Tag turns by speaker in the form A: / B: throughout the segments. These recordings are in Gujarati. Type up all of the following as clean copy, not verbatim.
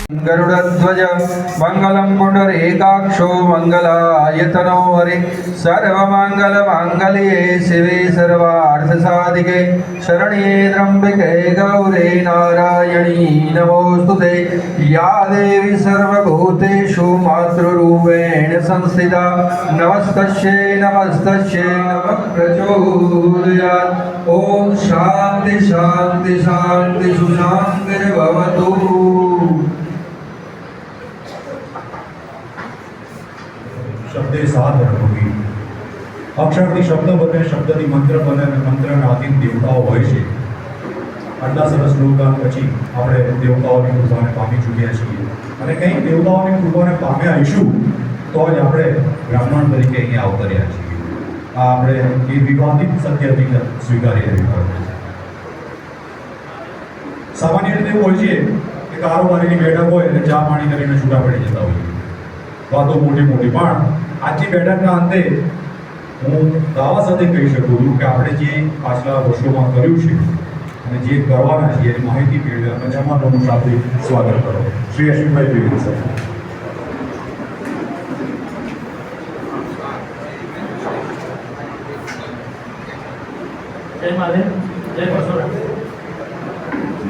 A: गरुड़ध्वज मंगलम पुंडरीकाक्षो मंगलायतनो हरि सर्वमंगल मांगल्ये शिवे सर्वार्थसाधिके शरण्ये त्र्यंबके गौरी नारायणी नमोस्तुते। या देवी सर्वभूतेषु मातृरूपेण संस्थिता नमस्तस्यै नमस्तस्यै नमः प्रचोदयात्। ओम शांति शांति शांति सुशांतिर्भवतु।
B: शब्दे साथ होगी अक्षरથી શબ્દ બને, શબ્દથી મંત્ર બને અને મંત્રના અધીન દેવતાઓ હોય છે। આટલા સરસ શ્લોકા પછી આપણે દેવતાઓની કૃપાને પામી ચૂક્યા છીએ અને કંઈક દેવતાઓની કૃપાને પામ્યા આવીશું તો જ આપણે બ્રાહ્મણ તરીકે અહીંયા અવતર્યા છીએ। આ આપણે એ વિવાદિત સત્ય સ્વીકારી રહ્યા છીએ। સામાન્ય રીતે એવું હોય છે કે કારોબારીની બેઠક હોય એટલે ચા પાણી કરીને છૂટા પડી જતા હોય, વાતો મોટી મોટી, પણ આજની બેઠકના અંતે હું દાવા સાથે કહી શકું છું કે આપણે જે પાછલા વર્ષોમાં કર્યું છે અને જે કરવાના છીએ એની માહિતી મેળવી અને જમાનોનું શાબ્દિક સ્વાગત કરો। શ્રી અશ્વિનભાઈ ત્રિવેદી સર।
C: जय महादेव, जय परशुराम।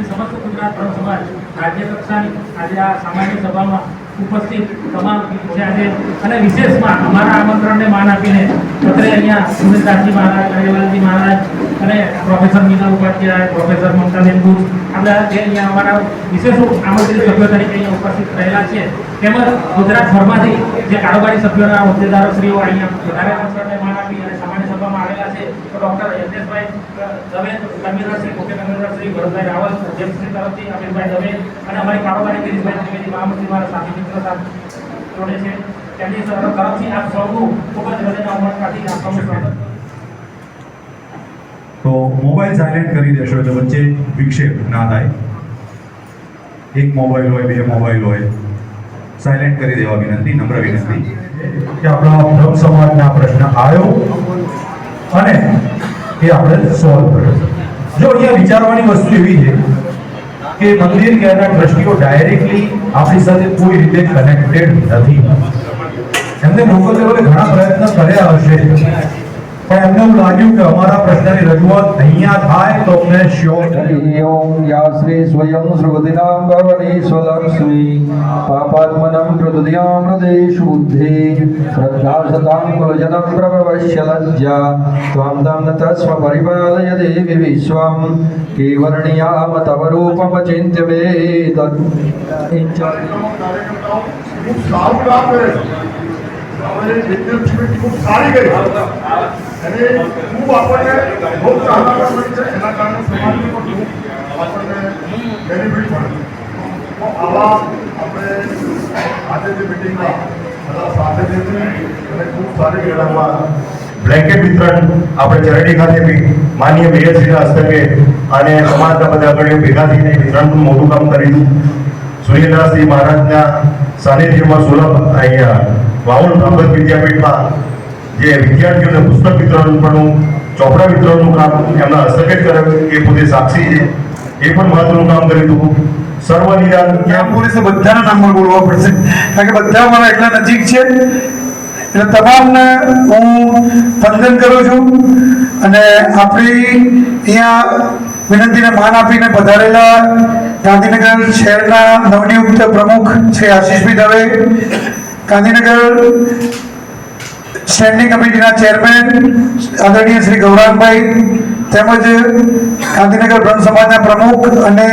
C: समस्त गुजरात ब्रह्म समाज राज्य कक्षाની આજે આ સામાન્ય સભામાં ઉપસ્થિત તમામ છે આજે અને વિશેષમાં અમારા આમંત્રણને માન આપીને અત્રે અહીંયા સુરેશદાસજી મહારાજ, અરેવાલજી મહારાજ અને પ્રોફેસર મીના ઉપાધ્યાય, પ્રોફેસર મમતાબેન બુચ આપણે જે અહીંયા અમારા વિશેષ આમંત્રિત સભ્યો તરીકે અહીંયા ઉપસ્થિત રહેલા છે, તેમજ ગુજરાતભરમાંથી જે કારોબારી સભ્યોના હોદ્દેદારોશ્રીઓ અહીંયા વધારે આમંત્રણને માન આપી અને સામાન્ય સભામાં આવેલા છે તો ડૉક્ટર યજ્ઞેશભાઈ દવે, કન્વીનરશ્રી, મુખ્ય કન્વીનરશ્રી ભરતભાઈ રાવલ, અધ્યક્ષશ્રી તરફથી અમિતભાઈ દવે અને અમારી કારોબારી ગિરીશભાઈ ત્રિવેદી મહામંત્રી મારા સાથી મિત્ર સાથે જોડે છે, તેમની તરફથી આપ સૌનું ખૂબ જ હૃદયના ઉમળકાથી આપ સૌનું સ્વાગત।
B: તો મોબાઈલ સાયલેન્ટ કરી દેશો એટલે વચ્ચે વિક્ષેપ ના થાય। એક મોબાઈલ હોય, બે મોબાઈલ હોય, સાયલેન્ટ કરી દેવા વિનંતી, નમ્ર વિનંતી કે આપણા બ્રહ્મ સમાજના પ્રશ્ન આવ્યો અને એ આપણે સોલ્વ કર્યો। જો અહીંયા વિચારવાની વસ્તુ એવી છે કે મંદિર કે એના ટ્રસ્ટીઓ ડાયરેક્ટલી આપણી સાથે કોઈ રીતે કનેક્ટેડ નથી। એમને લોકલ લેવલે ઘણા પ્રયત્ન કર્યા હશે પણ એમને એવું લાગ્યું કે અમારા પ્રશ્નની રજૂઆત અહીંયા થાય તો અમને શ્યોર।
A: ओम या श्री स्वयं श्रुतिनां भवनी स्वलक्ष्मी पापात्मनं प्रदुद्यां हृदयेषु बुद्धि श्रद्धा सतां कुलजनं प्रभवश्य लज्जा त्वां तं तस्म परिपालय देवी विश्वं केवलनियाम तव रूपमचिन्त्य वेद।
D: हमारे बिजनेस खूब सारी गई અને ખૂબ આપણને બહુ ચાહના મળી છે, એના કારણે સમાજને પણ ખૂબ આપણને બેનિફિટ મળે। તો આવા આપણે આજે જે મિટિંગમાં બધા સાથે જઈને અને ખૂબ સારી મેળવવા બ્લેન્કેટ વિતરણ આપણે ચરણી ખાતે માનીય મેયરશ્રીના હસ્તકે અને સમાજના બધા અગ્રણીઓ ભેગા થઈને વિતરણનું મોટું કામ કર્યું। સૂર્યદાસજી મહારાજના સાનિધ્યમાં સુલભ અહીંયા વાવલ બ્રાહ્મણ વિદ્યાપીઠમાં જે વિદ્યાર્થીઓને પુસ્તક વિતરણનું, ચોપડા વિતરણનું કામ એમના હસ્તકે કરાવ્યું, એ પોતે સાક્ષી છે, એ પણ મહત્વનું કામ કર્યું હતું। સર્વ નિદાન
E: ત્યાં પોલીસે બધાના નામ બોલવા પડશે કારણ કે બધા મારા એટલા નજીક છે એટલે તમામને હું વંદન કરું છું અને આપણી અહીંયા વિનંતીને માન આપીને પધારેલા ગાંધીનગર શહેરના નવનિયુક્ત પ્રમુખ શ્રી આશીષભાઈ દવે, ગાંધીનગર સ્ટેન્ડિંગ કમિટીના ચેરમેન આદરણીય શ્રી ગૌરાંગભાઈ તેમજ ગાંધીનગર બ્રહ્મ સમાજના પ્રમુખ અને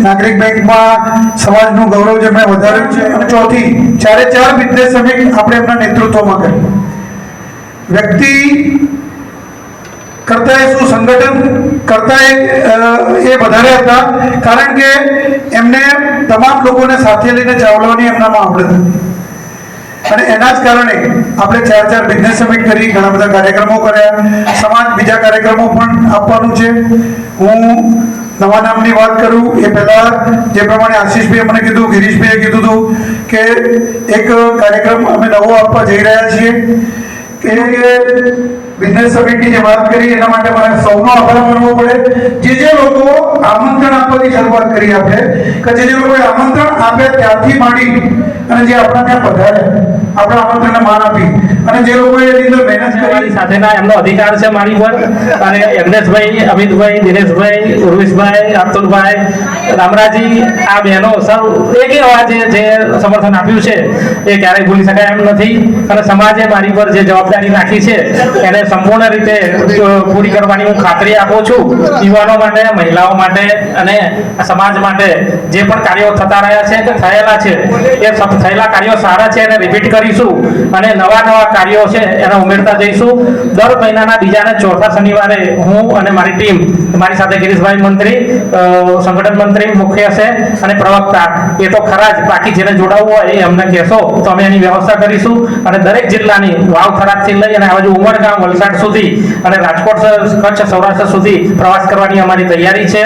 E: નાગરિક બેંકમાં સમાજનું ગૌરવ જેમણે વધાર્યું છે અને ચોથી ચારે ચાર બિઝનેસ સમિટ આપણે એમના નેતૃત્વમાં કરી। વ્યક્તિ કરતા શું સંગઠન કરતા એ વધારે હતા કારણ કે એમને તમામ લોકોને સાથે લઈને ચાલવાની એમનામાં આવડત હતી અને એના જ કારણે આપણે ચાર ચાર બિઝનેસ સમિટ કરી, ઘણા બધા કાર્યક્રમો કર્યા, સમાજ બીજા કાર્યક્રમો પણ આપવાનું છે। હું નવા નામની વાત કરું એ પહેલા જે પ્રમાણે આશીષભાઈએ મને કીધું, ગિરીશભાઈએ કીધું હતું કે એક કાર્યક્રમ અમે નવો આપવા જઈ રહ્યા છીએ કે બિઝનેસ સમિટની જે વાત કરી એના માટે મારે સૌનો આભાર માનવો પડે। જે લોકો આમંત્રણ આપવાની શરૂઆત કરી આપણે કે જે લોકોએ આમંત્રણ આપે ત્યારથી માંડી અને જે આપણા ત્યાં પધાર્યા આપણા આમંત્રણને માન આપી અને જે લોકોએ એની અંદર મહેનત
C: મારી
E: કરી
C: સાથેના એમનો અધિકાર છે મારી પર અને યજ્ઞેશભાઈ, અમિતભાઈ, દિનેશભાઈ, ઉર્વિશભાઈ, અબ્દુલભાઈ, રામરાજી, આ બહેનો સૌ એક એવા જે સમર્થન આપ્યું છે એ ક્યારેય ભૂલી શકાય એમ નથી અને સમાજે મારી પર જે જવાબદારી રાખી છે એને સંપૂર્ણ રીતે પૂરી કરવાની હું ખાતરી આપું છું. યુવાનો માટે, મહિલાઓ માટે અને સમાજ માટે જે પણ કાર્યો થતા રહ્યા છે કે થયેલા છે એ થયેલા કાર્યો સારા છે એને રિપીટ કરીશું અને નવા કાર્યો છે એને ઉમેરતા જઈશું. દર મહિનાના બીજા અને ચોથા શનિવારે હું અને મારી ટીમ, મારી સાથે ગિરીશભાઈ મંત્રી, સંગઠન મંત્રી મુખ્ય છે અને પ્રવક્તા એ તો ખરા જ, બાકી જેને જોડાવવું હોય એ અમને કહેશો તો અમે એની વ્યવસ્થા કરીશું અને દરેક જિલ્લાની વાવ થરાદથી લઈ અને આ બાજુ ઉમરગામ, વલસાડ સુધી અને રાજકોટ, કચ્છ, સૌરાષ્ટ્ર સુધી પ્રવાસ કરવાની અમારી તૈયારી છે.